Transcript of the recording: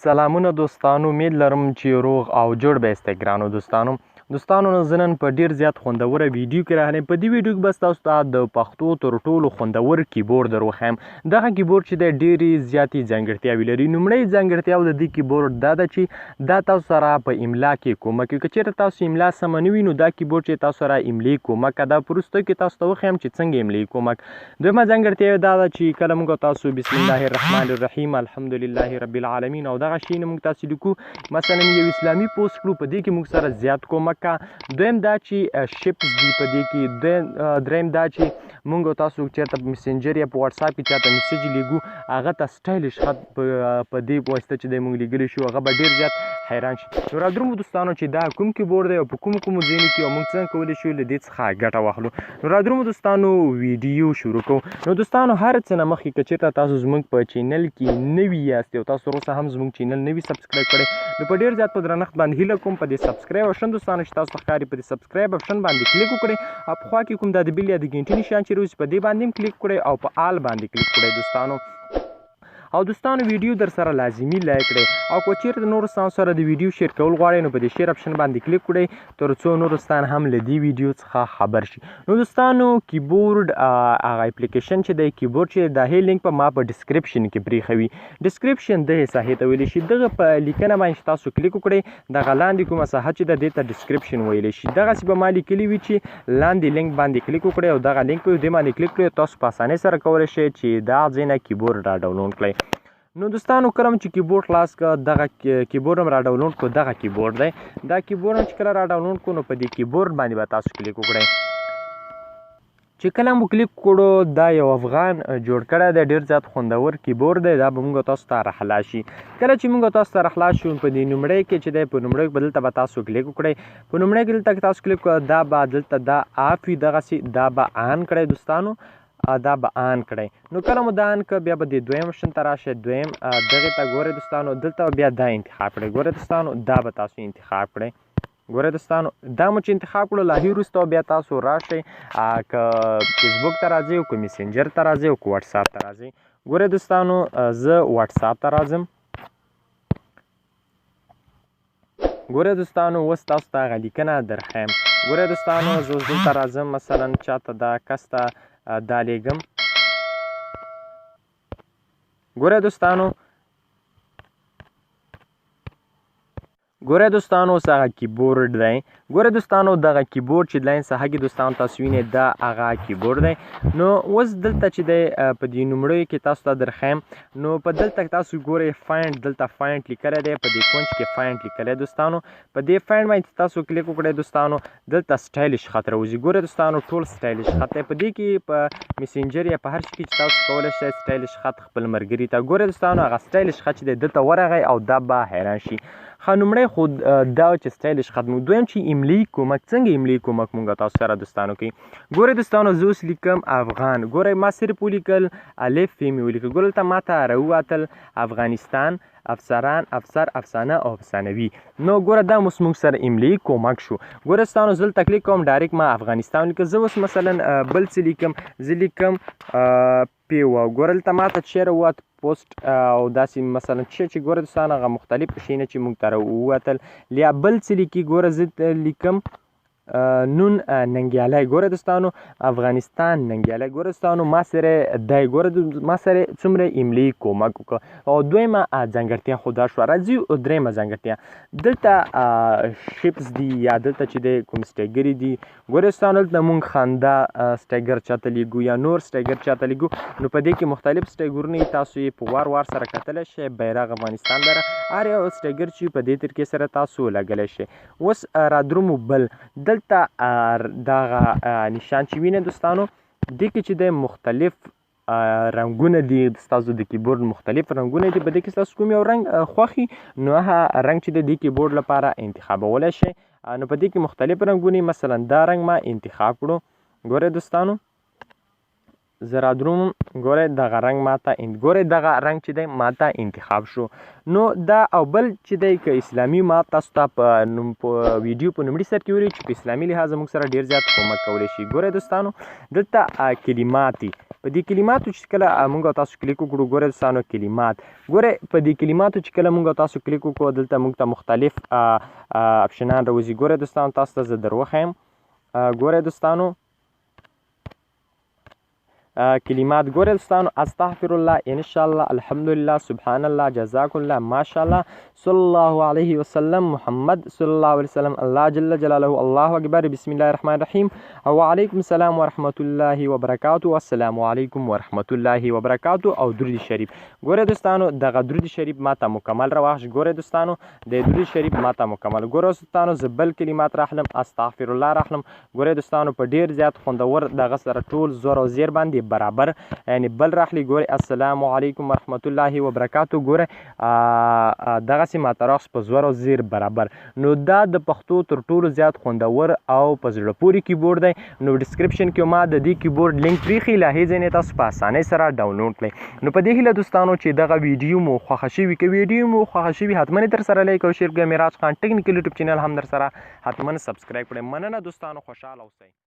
سلامونه دوستانو، امید لرم چې روغ او جوړ به یاستئ ګرانو دوستانو زه نن په ډیر زیات خوندوره ویډیو کې راغلی. په دې ویډیو کې به ستاسو ته د پښتو تر ټولو خوندور کیبورډ در وښیم. دغه کیبورډ چې دی ډېرې زیاتې ځانګړتیاوې لري. لومړۍ ځانګړتیا د دې کیبورډ دا ده چې دا تاسو سره په املا کې کومک کوي. که چېرته تاسو املا سمه نه وي نو دا کیبورډ چې تاسو سره املایي کومک کوي. دا په وروستیو کې تاسو ته وښیم چې څنګه املایي کومک. دویمه ځانګړتیا دا ده چې کله موږ تاسو بسم الله الرحمن الرحیم الحمدلله رب العالمین او دغه شی نه موږ تاسو لیکو، مثلا یو اسلامي پوسټ کړو، په دې کې موږ سره زیات کومک کا. دویم دا چې شپس دي په دې کې. دریم دا چې موږ تاسو چېرته په مسنجر یا په واتساپ کې چاته میسیج لیږو، هغه ته سټایلش خط په دې واسطه چې دی موږ لیږلی شو، هغه به ډېر زیات حیران شي. نو رادرومو دوستانو چې دا کوم کیبورډ دی او په کومو ځایونو کې او موږ څنګه کولی شو له دې څخه ګټه واخلو. نو رادرومو دوستانو ویډیو شروع کوو. نو دوستانو هر څه نه مخکې که چېرته تاسو زموږ په چینل کې نوي یاست او تاسو وروسته هم زموږ چینل نوي سبسکرایب کړی، نو په ډېر زیات په درنښت باندې هیله کوم په دې سبسکرایب آپشن دوستانو چې تاسو ته ښکاري، په دې سبسکرایب آپشن باندې کلیک وکړئ او په خوا کې کوم دا د بیل یا د ګنټې نشان چې روزي په دې باندې هم کلیک کړئ او په آل باندې کلیک کړئ دوستانو. او دوستانو ویډیو در سره لازمي لایک کړئ او که چېرته نورو ستاسو سره د ویډیو شیر کول غواړئ نو په دې شیر آپشن باندې کلیک کړئ تر څو نورو ستان هم له دې ویډیو څخه خبر شي. نو دوستانو کیبورډ هغه اپلیکیشن چې دی کیبورډ چې د هغې لینک په ما په ډسکرپشن کې پرېښوي. ډسکرپشن دغې ساحې ته ویلی شي. دغه په لیکنه باندې چې تاسو کلیک وکړئ دغه لاندې کومه ساحه چې ده دې ته ډسکرپشن ویلی شي. دغسې به ما لیکلي وي چې لاندې لینک باندې کلیک وکړئ او دغه لینک په دې باندې کلیک کړئ، تاسو په اسانۍ سره کولی شئ چې دا ځای نه کیبورډ را ډاونلوډ کړئ. نو دوستانو کله چې کیبورډ خلاص کړه دغه کیبورډ هم را ډاونلوډ کړو. دغه کیبورډ دی. دا کیبورډ هم چې کله را ډاونلوډ کړو نو په دې کیبورډ باندې به تاسو کلیک وکړئ. چې کله مو کلیک کړو دا یو افغان جوړ کړی دی، ډېر زیات خوندور کیبورډ دی. دا به موږ تاسو ته راخلاص شي. کله چې موږ تاسو ته راخلاص شو په دې نومړی کې چې دی په نومړی کې دلته به تاسو کلیک وکړئ. په نومړی کې دلته تاسو کلیک کړئ دا به دلته دا آف وي، دغسې دا به آن کړئ دوستانو، دا به آن کړئ. نو کله مو دا آن کړه بیا به د دویم آپشن ته راشئ. دویم دغې ته ګورئ دوستانو، دلته بیا دا انتخاب کړئ. ګورئ دوستانو دا به تاسو انتخاب کړئ. ګورئ دوستانو دا مو چې انتخاب کړو له هغې وروسته بیا تاسو راشئ که فیسبوک ته راځئ او که مسنجر ته راځئ او که واتساپ ته راځئ. ګورئ دوستانو زه واتساپ ته راځم. ګورئ دوستانو اوس تاسو ته هغه لیکنه درښیم. ګورئ دوستانو زه اوس دلته راځم، مثلا چاته دا کس ته دا لیږم. ګورئ دوستانو اوس هغه کیبورډ دی. ګورئ دوستانو دغه کیبورډ چې لاین ساحه کې دوستانو تاسو وینئ دا هغه کیبورډ دی. نو اوس دلته چې دی په دې نومړیو کې تاسو ته درښیم. نو په دلته تاسو ګورئ فاینډ، دلته فاینډ لیکلی دی، په دې کونج کې فاینډ لیکلی دوستانو. په دې فاینډ باندې تاسو کلیک وکړئ دوستانو، دلته سټایلش خط راوځي. ګورئ دوستانو ټول سټایلش خط دی. په دې کې په مسنجر یا په هر شي کې چې تاسو کولی شئ سټایلش خط خپل ملګري ته. ګورئ دوستانو هغه سټایلش خط چې دی دلته ورغی او دا به حیران شي. ښه نومړی خو دا چې سټایلش خط موږ. دویم چې املایي کومک، څنګه املایي کومک موږ تاسو سره دوستانو کوي. ګورئ دوستانو زه اوس لیکم افغان. ګورئ ما صرف ولیکل الف مې ولیکل. ګورئ دلته ما ته راووتل افغانستان، افسران، افسر، افسانه او افسانوي. نو ګوره دا اوس موږ سره املایي کومک شو. ګوره دوستانو زه دلته کلیک کوم ډایرکټ ما افغانستان ولیکل. زه اوس مثلا بل څه لیکم، زه لیکم پیوه. ګوره دلته ما ته چېرې ووت پوسټ او داسې مثلا چې ګوره دوستانو هغه مختلف شیونه چې موږ ته راووتل. یا بل څه لیکي، ګوره زه لیکم نون ننګیالی. ګوره دوستانو افغانستان ننګیالی. ګوره دوستانو ما سره دی. ګوره ما سره څومره املایي کومک وکړه. او دویمه ځانګړتیا خو دا شوه. راځي درېیمه ځانګړتیا دلته شپس دي یا دلته چې دی کوم سټیګرې دي. ګوره دوستانو دلته موږ خندا سټیګر چاته لیږو یا نور سټیګر چاته لیږو. نو په دې کې مختلف سټیګرونه تاسو یې په وار وار سره کتلی شئ. بیرغ افغانستان بیرغ هر یو سټیګر چې په دې طریقې سره تاسو لګلی شئ. اوس رادرومو بل دلته دغه نشان چې وینئ دوستانو دې کې چې دی مختلف رنګونه دي. ستاسو د کیبورډ مختلف رنګونه دي. په دې کې ستاسو کوم یو رنګ خوښي نو هغه رنګ چې دی د کیبورډ لپاره انتخابولی شئ. نو په دې کې مختلف رنګونه مثلا دا رنګ ما انتخاب کړو. ګورئ دوستانو زه را دروم ګورئ دغه رنګ ماته ګورئ دغه رنګ چې دی ماته انتخاب شو. نو دا او بل چې دی که اسلامي ما تاسو ته په ویډیو په لومړي سر کې ویلي چې په اسلامي لحاظ موږ سره ډېر زیات کومک کولی شي. ګورئ دوستانو دلته کلمات دي، په دې کلماتو چې کله موږ تاسو کلیک وکړو ګورئ دوستانو کلمات، ګورئ په دې کلماتو چې کله موږ تاسو کلیک وکړو دلته موږ ته مختلف اپشنان راوځي. ګورئ دوستانو تاسو ته زه در وښیم. ګورئ دوستانو کلمات ګورئ دوستانو استغفر الله ان شاء الله الحمدلله سبحان الله جزاک الله ماشاء الله صلی الله علیه وسلم محمد صلی الله علیه وسلم الله جل جلاله الله اکبر بسم الله الرحمن الرحیم وعلیکم السلام ورحمت الله وبرکاته السلام علیکم ورحمت الله وبرکاته او درود شریف. ګورئ دوستانو دغه درود شریف ماته مکمل راواخیست. ګورئ دوستانو د درود شریف ماته مکمل. ګورئ دوستانو زه بل کلمات راخلم استغفر الله راخلم. ګورئ دوستانو په ډیر زیات خوندور دغه سره ټول زور او زیر باندې برابر یعنی بل راخلی. ګورئ السلام علیکم ورحمت الله وبرکاته. ګورئ دغسې ماته راخیست په زور او زیر برابر. نو دا د پښتو تر ټولو زیات خوندور او په زړه پورې کیبورډ دی. نو ډسکرپشن کې ما د دې کیبورډ لینک پریښي، له هغې ځای نه تاسو په اسانۍ سره ډاونلوډ کړئ. نو په دې هیله دوستانو چې دغه ویډیو مو خوښه شوي که ویډیو مو خوښه شوي حتما یې تر سره لایک او شیر کړئ. میراج خان ټیکنیکل یوټیوب چینل هم در سره حتما سبسکرایب کړئ. مننه دوستانو، خوشحاله اوسئ.